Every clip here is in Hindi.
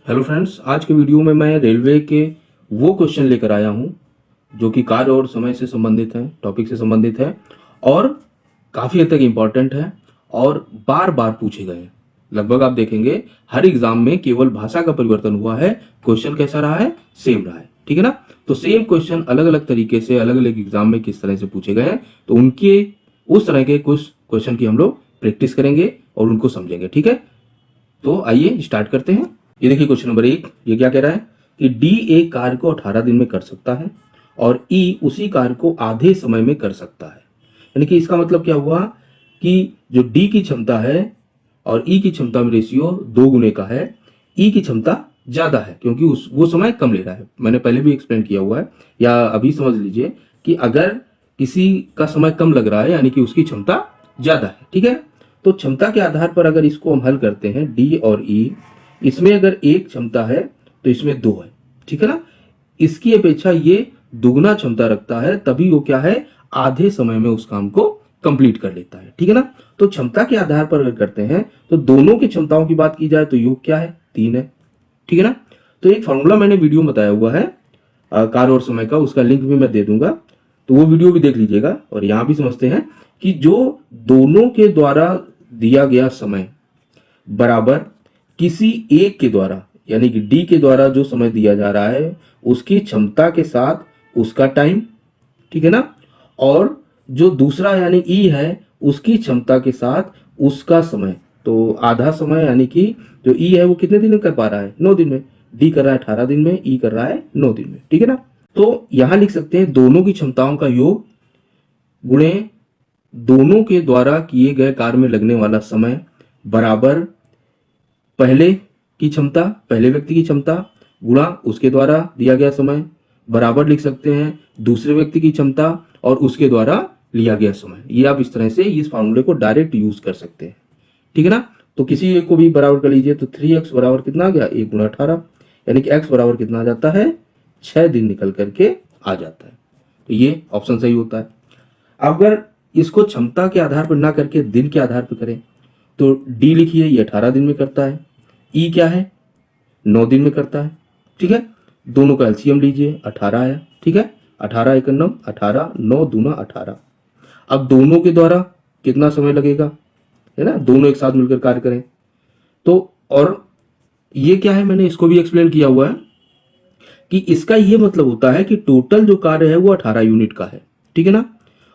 हेलो फ्रेंड्स, आज के वीडियो में मैं रेलवे के वो क्वेश्चन लेकर आया हूँ जो कि कार्य और समय से संबंधित है, टॉपिक से संबंधित है और काफ़ी हद तक इम्पॉर्टेंट है और बार बार पूछे गए हैं। लगभग आप देखेंगे हर एग्जाम में केवल भाषा का परिवर्तन हुआ है, क्वेश्चन कैसा रहा है, सेम रहा है। ठीक है ना। तो सेम क्वेश्चन अलग अलग तरीके से अलग अलग एग्जाम में किस तरह से पूछे गए हैं, तो उनके उस तरह के कुछ क्वेश्चन की हम लोग प्रैक्टिस करेंगे और उनको समझेंगे। ठीक है, तो आइए स्टार्ट करते हैं। ये देखिए क्वेश्चन नंबर 1, ये क्या कह रहा है कि डी एक कार्य को 18 दिन में कर सकता है और ई उसी कार्य को आधे समय में कर सकता है। यानी कि इसका मतलब क्या हुआ कि जो डी की क्षमता है और ई की क्षमता में रेशियो 2 गुने का है। ई की क्षमता ज्यादा है क्योंकि वो समय कम ले रहा है। मैंने पहले भी एक्सप्लेन किया हुआ है, या अभी समझ लीजिए कि अगर किसी का समय कम लग रहा है यानी कि उसकी क्षमता ज्यादा है। ठीक है, तो क्षमता के आधार पर अगर इसको हम हल करते हैं डी और ई, इसमें अगर एक क्षमता है तो इसमें 2 है। ठीक है ना। इसकी अपेक्षा ये दुगना क्षमता रखता है, तभी वो क्या है, आधे समय में उस काम को कंप्लीट कर लेता है। ठीक है ना। तो क्षमता के आधार पर अगर करते हैं तो दोनों की क्षमताओं की बात की जाए तो योग क्या है, 3 है। ठीक है ना। तो एक फॉर्मूला मैंने वीडियो में बताया हुआ है कार्य और समय का, उसका लिंक भी मैं दे दूंगा, तो वो वीडियो भी देख लीजिएगा। और यहां भी समझते हैं कि जो दोनों के द्वारा दिया गया समय बराबर किसी एक के द्वारा यानी कि डी के द्वारा जो समय दिया जा रहा है उसकी क्षमता के साथ उसका टाइम। ठीक है ना। और जो दूसरा यानी ई है उसकी क्षमता के साथ उसका समय, तो आधा समय यानी कि जो ई है वो कितने दिन में कर पा रहा है, 9 दिन में। डी कर रहा है 18 दिन में, ई कर रहा है 9 दिन में। ठीक है ना। तो यहां लिख सकते हैं दोनों की क्षमताओं का योग गुणे दोनों के द्वारा किए गए कार्य में लगने वाला समय बराबर पहले की क्षमता, पहले व्यक्ति की क्षमता गुणा उसके द्वारा दिया गया समय, बराबर लिख सकते हैं दूसरे व्यक्ति की क्षमता और उसके द्वारा लिया गया समय। ये आप इस तरह से इस फॉर्मूले को डायरेक्ट यूज कर सकते हैं। ठीक है ना। तो किसी एक को भी बराबर कर लीजिए तो 3x बराबर कितना आ गया, 1 गुणा 18, यानी कि x बराबर कितना आ जाता है, 6 दिन निकल करके आ जाता है। तो ये ऑप्शन सही होता है। अगर इसको क्षमता के आधार पर ना करके दिन के आधार पर करें तो डी लिखिए, ये 18 दिन में करता है, ई क्या है 9 दिन में करता है। ठीक है, दोनों का एलसीएम लीजिए, 18 आया। ठीक है, 18 एकम 18, 9 दूना 18। अब दोनों के द्वारा कितना समय लगेगा, है ना, दोनों एक साथ मिलकर कार्य करें तो। और ये क्या है, मैंने इसको भी एक्सप्लेन किया हुआ है कि इसका ये मतलब होता है कि टोटल जो कार्य है वो 18 यूनिट का है। ठीक है ना।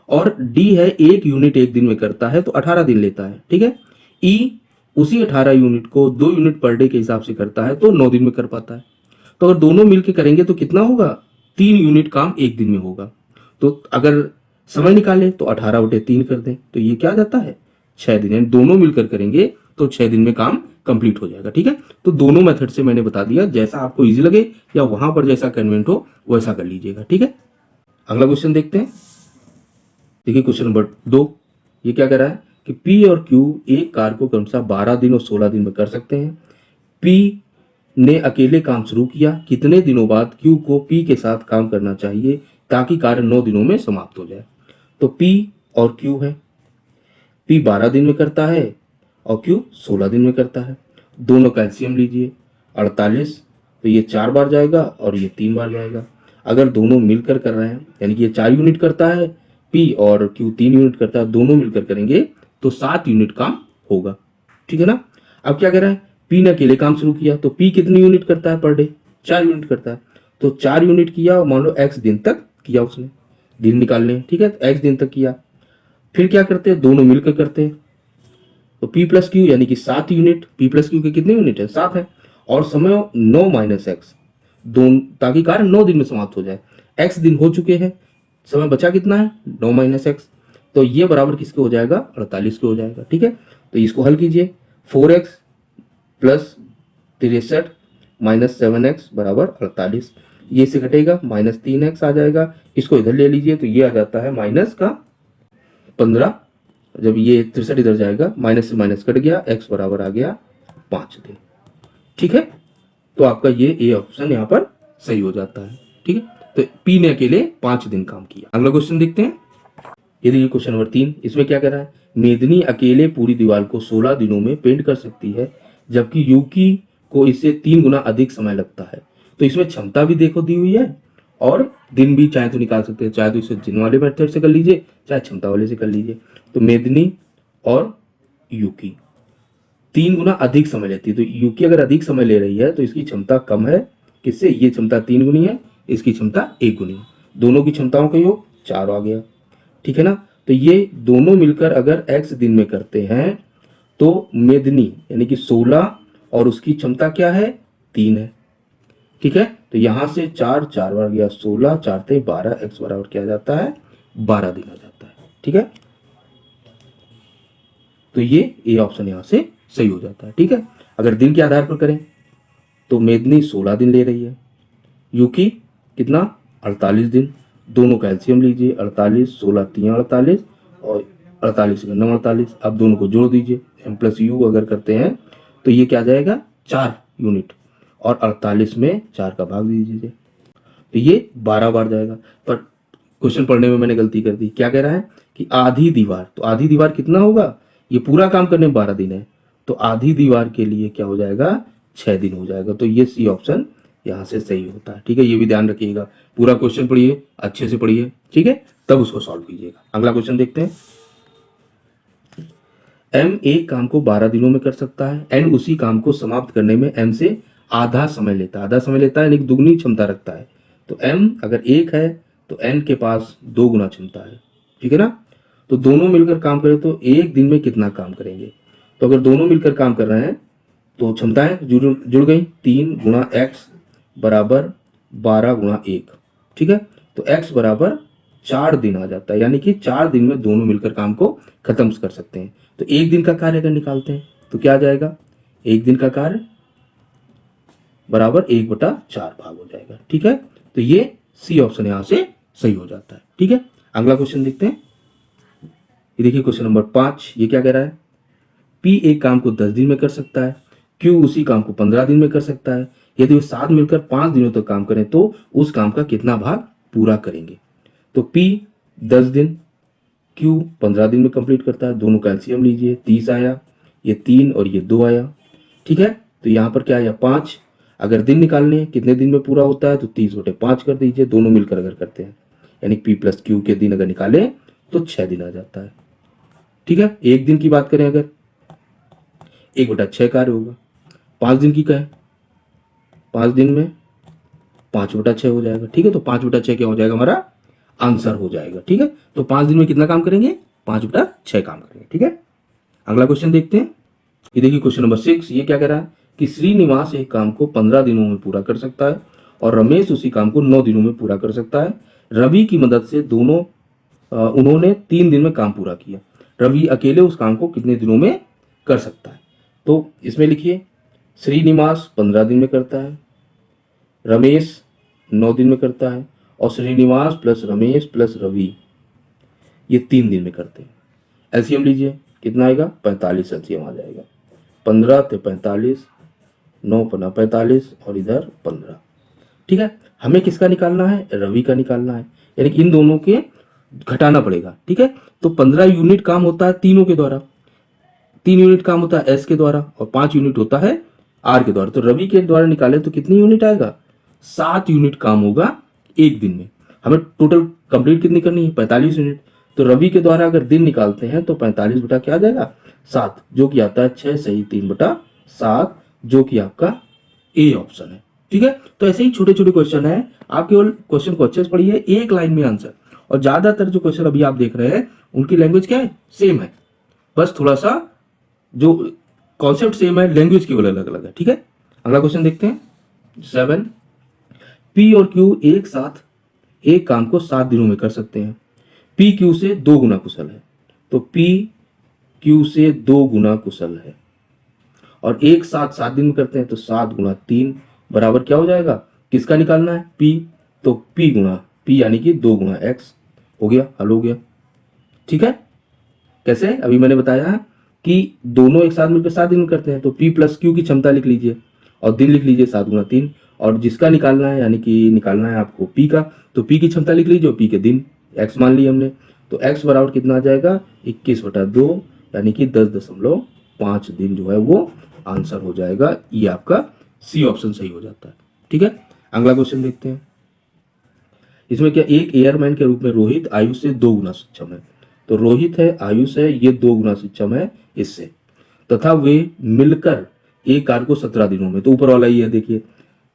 और डी है 1 यूनिट 1 दिन में करता है तो 18 दिन लेता है। ठीक है, ई उसी 18 यूनिट को 2 यूनिट पर डे के हिसाब से करता है तो 9 दिन में कर पाता है। तो अगर दोनों मिलकर करेंगे तो कितना होगा, 3 यूनिट काम 1 दिन में होगा। तो अगर समय निकालें तो 18/3 कर दें तो ये क्या जाता है, 6 दिन। यानी दोनों मिलकर करेंगे तो 6 दिन में काम कंप्लीट हो जाएगा। ठीक है, तो दोनों मेथड से मैंने बता दिया, जैसा आपको इजी लगे या वहां पर जैसा कन्वेंट हो वैसा कर लीजिएगा। ठीक है, अगला क्वेश्चन देखते हैं। देखिए क्वेश्चन नंबर 2, ये क्या कह रहा है कि P और Q एक कार्य को क्रमशः 12 दिन और 16 दिन में कर सकते हैं। P ने अकेले काम शुरू किया, कितने दिनों बाद Q को P के साथ काम करना चाहिए ताकि कार्य 9 दिनों में समाप्त हो जाए। तो P और Q है, P 12 दिन में करता है और Q 16 दिन में करता है। दोनों का एलसीएम लीजिए, 48, तो ये 4 बार जाएगा और ये 3 बार जाएगा। अगर दोनों मिलकर कर रहे हैं यानी कि ये 4 यूनिट करता है P और Q 3 यूनिट करता है, दोनों मिलकर करेंगे तो 7 यूनिट काम होगा। ठीक है ना। अब क्या कह रहा है, P ने अकेले काम शुरू किया तो P कितनी यूनिट करता है पर डे, 4 यूनिट करता है। तो 4 यूनिट किया, मान लो x दिन तक किया उसने, दिन निकालने। ठीक है, तो x दिन तक किया, फिर क्या करते हैं, दोनों मिलकर करते हैं तो P प्लस क्यू यानी कि 7 यूनिट, P प्लस क्यू के कितने यूनिट है, 7 है। और समय 9 माइनस एक्स, दोनों, ताकि कार्य 9 दिन में समाप्त हो जाए। x दिन हो चुके हैं, समय बचा कितना है, 9 माइनस एक्स, तो ये बराबर किसके हो जाएगा, 48 के हो जाएगा। ठीक है, तो इसको हल कीजिए, 4x प्लस 63 माइनस 7x बराबर 48, ये से घटेगा माइनस 3x आ जाएगा। इसको इधर ले लीजिए तो ये आ जाता है माइनस का 15, जब ये 63 इधर जाएगा माइनस से माइनस कट गया, x बराबर आ गया 5 दिन। ठीक है, तो आपका ये ए ऑप्शन यहाँ पर सही हो जाता है। ठीक है, तो P ने अकेले 5 दिन काम किया। अगला क्वेश्चन देखते हैं। ये देखिए क्वेश्चन नंबर 3, इसमें क्या कह रहा है, मेदिनी अकेले पूरी दीवार को 16 दिनों में पेंट कर सकती है जबकि युकी को इससे 3 गुना अधिक समय लगता है। तो इसमें क्षमता भी देखो दी हुई है और दिन भी चाहे तो निकाल सकते हैं, चाहे तो इसे दिन वाले मेथड से कर लीजिए, चाहे क्षमता वाले से कर लीजिए। तो मेदिनी और यूकी 3 गुना अधिक समय लेती है। तो यूकी अगर अधिक समय ले रही है तो इसकी क्षमता कम है, किससे? ये क्षमता 3 गुनी है, इसकी क्षमता 1 गुनी है। दोनों की क्षमताओं का योग 4 आ गया, ठीक है ना। तो ये दोनों मिलकर अगर x दिन में करते हैं तो मेदिनी यानी कि 16 और उसकी क्षमता क्या है? 3 है, ठीक है। तो यहां से 4 4 बार गया 16, 4 × 12, x बराबर क्या जाता है? 12 दिन आ जाता है, ठीक है। तो ये ए ऑप्शन यहां से सही हो जाता है, ठीक है। अगर दिन के आधार पर करें तो मेदिनी 16 दिन ले रही है, यूकी कितना? 48 दिन। दोनों का एलसीएम लीजिए, 48 16 3 48 और 48 का 9 48। अब दोनों को जोड़ दीजिए, एम प्लस यू अगर करते हैं तो ये क्या जाएगा? 4 यूनिट, और 48 में 4 का भाग दे दीजिए तो ये 12 बार जाएगा। पर क्वेश्चन पढ़ने में मैंने गलती कर दी। क्या कह रहा है कि आधी दीवार, तो आधी दीवार कितना होगा? ये पूरा काम करने में 12 दिन है, तो आधी दीवार के लिए क्या हो जाएगा? 6 दिन हो जाएगा। तो ये सी ऑप्शन यहां से सही होता है, ठीक है। ये भी ध्यान रखिएगा, पूरा क्वेश्चन पढ़िए, अच्छे से पढ़िए, ठीक है, तब उसको सॉल्व कीजिएगा। अगला क्वेश्चन देखते हैं। एम एक काम को 12 दिनों में कर सकता है, एन उसी काम को समाप्त करने में एम से आधा समय लेता है, आधा समय लेता है यानी दुगनी क्षमता रखता है। तो एम अगर 1 है तो एन के पास 2 गुना क्षमता है, ठीक है ना। तो दोनों मिलकर काम करें तो एक दिन में कितना काम करेंगे? तो अगर दोनों मिलकर काम कर रहे हैं तो क्षमताएं जुड़ गई, 3 गुणा एक्स बराबर 12 गुणा 1, ठीक है। तो x बराबर 4 दिन आ जाता है, यानी कि 4 दिन में दोनों मिलकर काम को खत्म कर सकते हैं। तो एक दिन का कार्य अगर निकालते हैं तो क्या आ जाएगा? एक दिन का कार्य बराबर 1/4 भाग हो जाएगा, ठीक है। तो ये सी ऑप्शन यहां से सही हो जाता है, ठीक है। अगला क्वेश्चन देखते हैं। ये देखिए क्वेश्चन नंबर 5, ये क्या कह रहा है? P एक काम को 10 दिन में कर सकता है, Q उसी काम को 15 दिन में कर सकता है। यदि वे साथ मिलकर 5 दिनों तक काम करें तो उस काम का कितना भाग पूरा करेंगे? तो P 10 दिन, Q 15 दिन में कंप्लीट करता है। दोनों का एलसीएम लीजिए, 30 आया, ये 3 और ये 2 आया, ठीक है। तो यहाँ पर क्या आया? 5। अगर दिन निकालने कितने दिन में पूरा होता है तो 30/5 कर दीजिए, दोनों मिलकर अगर करते हैं, यानी P प्लस Q के दिन अगर निकालें तो 6 दिन आ जाता है, ठीक है। एक दिन की बात करें अगर 1/6 कार्य होगा। 5 दिन की कहें, 5 दिन में 5/6 हो जाएगा, ठीक है। तो 5/6 क्या हो जाएगा? हमारा आंसर हो जाएगा, ठीक है। तो 5 दिन में कितना काम करेंगे? 5/6 काम करेंगे, ठीक है। अगला क्वेश्चन देखते हैं। ये देखिए क्वेश्चन नंबर 6, ये क्या कह रहा है कि श्रीनिवास एक काम को 15 दिनों में पूरा कर सकता है और रमेश उसी काम को 9 दिनों में पूरा कर सकता है। रवि की मदद से उन्होंने 3 दिन में काम पूरा किया। रवि अकेले उस काम को कितने दिनों में कर सकता है? तो इसमें लिखिए, श्रीनिवास 15 दिन में करता है, रमेश 9 दिन में करता है, और श्रीनिवास प्लस रमेश प्लस रवि ये 3 दिन में करते हैं। एलसीएम लीजिए, कितना आएगा? 45 एलसीएम आ जाएगा। 15 × 45, 9 × 45 और इधर 15, ठीक है। हमें किसका निकालना है? रवि का निकालना है, यानी कि इन दोनों के घटाना पड़ेगा, ठीक है। तो 15 यूनिट काम होता है तीनों के द्वारा, 3 यूनिट काम होता है एस के द्वारा और 5 यूनिट होता है आर के द्वारा। तो रवि के द्वारा निकाले तो कितनी यूनिट आएगा? 7 यूनिट काम होगा एक दिन में। हमें टोटल कंप्लीट कितनी करनी है? 45 यूनिट। तो रवि के द्वारा अगर दिन निकालते हैं तो 45 बटा क्या आ जाएगा? 7, जो कि आता है 6 सही 3/7, जो कि आपका ए ऑप्शन है, ठीक है। तो ऐसे ही छोटे छोटे क्वेश्चन है, आप केवल क्वेश्चन को अच्छे से पढ़िए, एक लाइन में आंसर। और ज्यादातर जो क्वेश्चन अभी आप देख रहे हैं उनकी लैंग्वेज क्या है? सेम है, बस थोड़ा सा जो कॉन्सेप्ट सेम है, लैंग्वेज केवल अलग अलग है, ठीक है। अगला क्वेश्चन देखते हैं 7, P और Q एक साथ एक काम को 7 दिनों में कर सकते हैं। P Q से 2 गुना कुशल है, तो P Q से 2 गुना कुशल है और एक साथ 7 दिन में करते हैं, तो 7 × 3 बराबर क्या हो जाएगा? किसका निकालना है? P, तो P गुना P यानी कि 2 गुना X हो गया, हल हो गया, ठीक है। कैसे? अभी मैंने बताया कि दोनों एक साथ मिलकर 7 दिन में करते हैं, तो P प्लस Q की क्षमता लिख लीजिए और दिन लिख लीजिए 7 × 3, और जिसका निकालना है यानी कि निकालना है आपको P का, तो P की क्षमता लिख लीजिए और P के दिन X मान लिया हमने। तो X बराबर कितना आ जाएगा? 21/2 यानी कि 10.5 दिन जो है वो आंसर हो जाएगा। ये आपका सी ऑप्शन सही हो जाता है। ठीक है, अगला क्वेश्चन देखते हैं। इसमें क्या, एक एयरमैन के रूप में रोहित आयुष से 2 गुना सक्षम है। तो रोहित है, आयुष है, ये 2 गुना सक्षम है इससे, तथा वे मिलकर एक कार को 17 दिनों में, तो ऊपर वाला ये देखिए,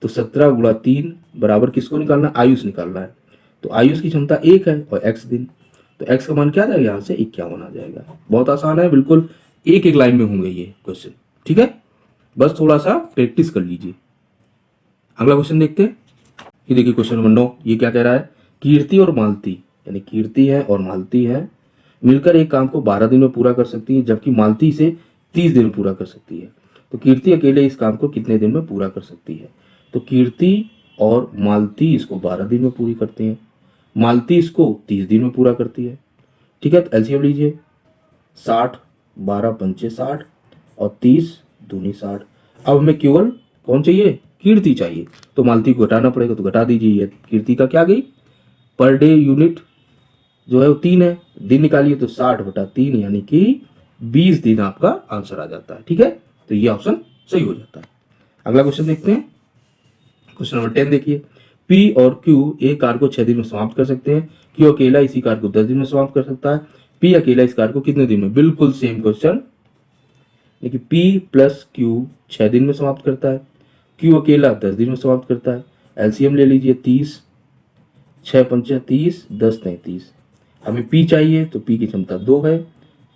तो 17 गुणा 3 बराबर किसको निकालना है, आयुष निकालना है। तो आयुष की क्षमता 1 है और x दिन, तो x का मान क्या आ जाएगा, यहाँ से 51 आ जाएगा। बहुत आसान है, बिल्कुल एक एक लाइन में होंगे ये क्वेश्चन। ठीक है, बस थोड़ा सा प्रैक्टिस कर लीजिए। अगला क्वेश्चन देखते हैं। ये देखिए क्वेश्चन नंबर 9, ये क्या कह रहा है, कीर्ति और मालती, यानी कीर्ति है और मालती है, मिलकर एक काम को 12 दिन में पूरा कर सकती है, जबकि मालती इसे 30 दिन में पूरा कर सकती है। तो कीर्ति अकेले इस काम को कितने दिन में पूरा कर सकती है। तो कीर्ति और मालती इसको 12 दिन में पूरी करती हैं, मालती इसको 30 दिन में पूरा करती है। ठीक है, तो एलसीएम लीजिए, 60, 12 पंचे 60 और 30 दूनी 60। अब हमें केवल कौन चाहिए, कीर्ति चाहिए, तो मालती को घटाना पड़ेगा, तो घटा दीजिए। ये कीर्ति का क्या गई, पर डे यूनिट जो है वो 3 है, दिन निकालिए तो 60/3 यानी कि 20 दिन आपका आंसर आ जाता है। ठीक है, तो ये ऑप्शन सही हो जाता है। अगला क्वेश्चन देखते हैं। क्वेश्चन नंबर 10 देखिए, पी और क्यू एक कार को 6 दिन में समाप्त कर सकते हैं, क्यू अकेला इसी कार को 10 दिन में समाप्त कर सकता है, पी अकेला इस कार को कितने दिन में। बिल्कुल सेम क्वेश्चन, लेकिन पी प्लस क्यू 6 दिन में समाप्त करता है, क्यू अकेला 10 दिन में समाप्त करता है। एलसीएम ले लीजिए, 30, 6 पंचे 30, 10 33। हमें पी चाहिए, तो पी की क्षमता 2 है,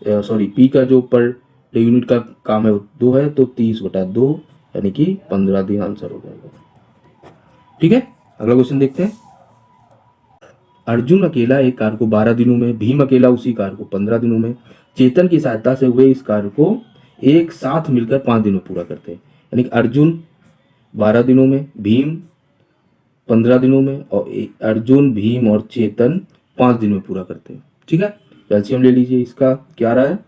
सॉरी पी का जो पर डे यूनिट का काम है वो 2 है, तो 30/2 यानी कि 15 दिन आंसर हो जाएगा। ठीक है, अगला क्वेश्चन देखते हैं। अर्जुन अकेला एक कार को 12 दिनों में, भीम अकेला उसी कार को 15 दिनों में, चेतन की सहायता से वे इस कार्य को एक साथ मिलकर 5 दिनों में पूरा करते हैं। यानी कि अर्जुन 12 दिनों में, भीम 15 दिनों में, और अर्जुन, भीम और चेतन 5 दिन में पूरा करते हैं। ठीक है, एलसीएम ले लीजिए, इसका क्या रहा है,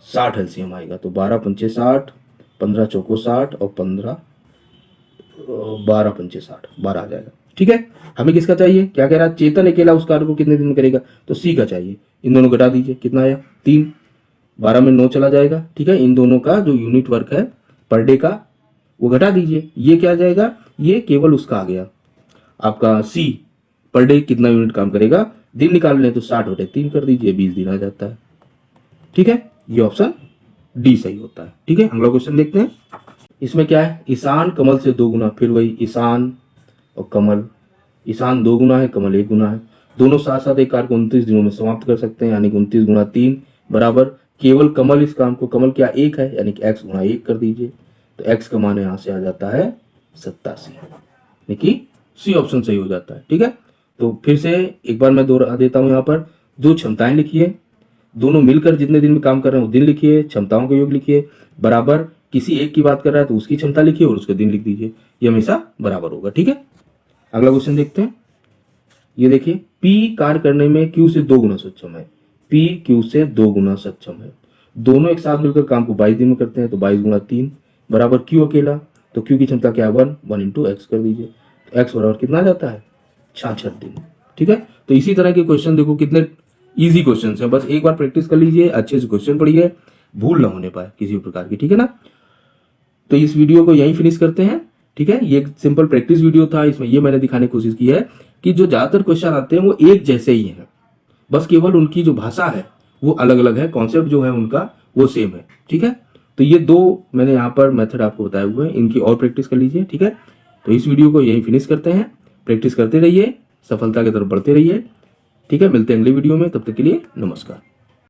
60 एलसीएम आएगा, तो 12 पंचे 60, 15 चौको 60 और 15 12 पंचे 60, 12 आ जाएगा। ठीक है, हमें किसका चाहिए, क्या कह रहा है, चेतन अकेला उस कार्य को कितने दिन में करेगा, तो सी का चाहिए। इन दोनों घटा दीजिए, कितना आया 3, 12 में 9 चला जाएगा। ठीक है, इन दोनों का जो यूनिट वर्क है पर डे का वो घटा दीजिए, ये क्या आ जाएगा, ये केवल उसका आ गया आपका सी, पर डे कितना यूनिट काम करेगा, दिन निकाल लें तो 60/3 कर दीजिए, 20 दिन आ जाता है। ठीक है, ये ऑप्शन डी सही होता है। ठीक है, अगला क्वेश्चन देखते हैं। इसमें क्या है, ईशान कमल से 2 गुना, फिर वही ईशान और कमल, ईशान 2 गुना है, कमल 1 गुना है, दोनों साथ साथ एक कार को 29 दिनों में समाप्त कर सकते हैं, यानी कि 29 गुणा 3 बराबर केवल कमल इस काम को, कमल क्या 1 है, यानी कि x गुणा 1 कर दीजिए, तो x का मान यहाँ से आ जाता है 87, यानी कि सी ऑप्शन सही हो जाता है। ठीक है, तो फिर से एक बार मैं दोहरा देता हूँ, यहाँ पर दो क्षमताएं लिखिए, दोनों मिलकर जितने दिन में काम कर रहे हैं वो दिन लिखिए, क्षमताओं का योग लिखिए, बराबर किसी एक की बात कर रहा है तो उसकी क्षमता लिखिए और उसके दिन लिख दीजिए, ये हमेशा बराबर होगा। ठीक है, अगला क्वेश्चन देखते हैं। ये देखिए, P कार्य करने में Q से 2 गुना सक्षम है, P Q से 2 गुना सक्षम है, दोनों एक साथ मिलकर काम को 22 दिन में करते हैं, तो 22 गुणा 3 बराबर Q अकेला, तो Q की क्षमता क्या है 1 इंटू एक्स कर दीजिए, तो x बराबर कितना आ जाता है 66 दिन। ठीक है, तो इसी तरह के क्वेश्चन देखो कितने इजी क्वेश्चन हैं, बस एक बार प्रैक्टिस कर लीजिए, अच्छे से क्वेश्चन पढ़िए, भूल ना होने पाए किसी भी प्रकार की। ठीक है ना, तो इस वीडियो को यहीं फिनिश करते हैं। ठीक है, ये सिंपल प्रैक्टिस वीडियो था, इसमें ये मैंने दिखाने की कोशिश की है कि जो ज्यादातर क्वेश्चन आते हैं वो एक जैसे ही हैं, बस केवल उनकी जो भाषा है वो अलग अलग है, कॉन्सेप्ट जो है उनका वो सेम है। ठीक है, तो ये 2 मैंने यहाँ पर मेथड आपको बताए हुए हैं, इनकी और प्रैक्टिस कर लीजिए। ठीक है, तो इस वीडियो को यहीं फिनिश करते हैं, प्रैक्टिस करते रहिए, सफलता की तरफ बढ़ते रहिए। ठीक है, मिलते हैं अगले वीडियो में, तब तक के लिए नमस्कार।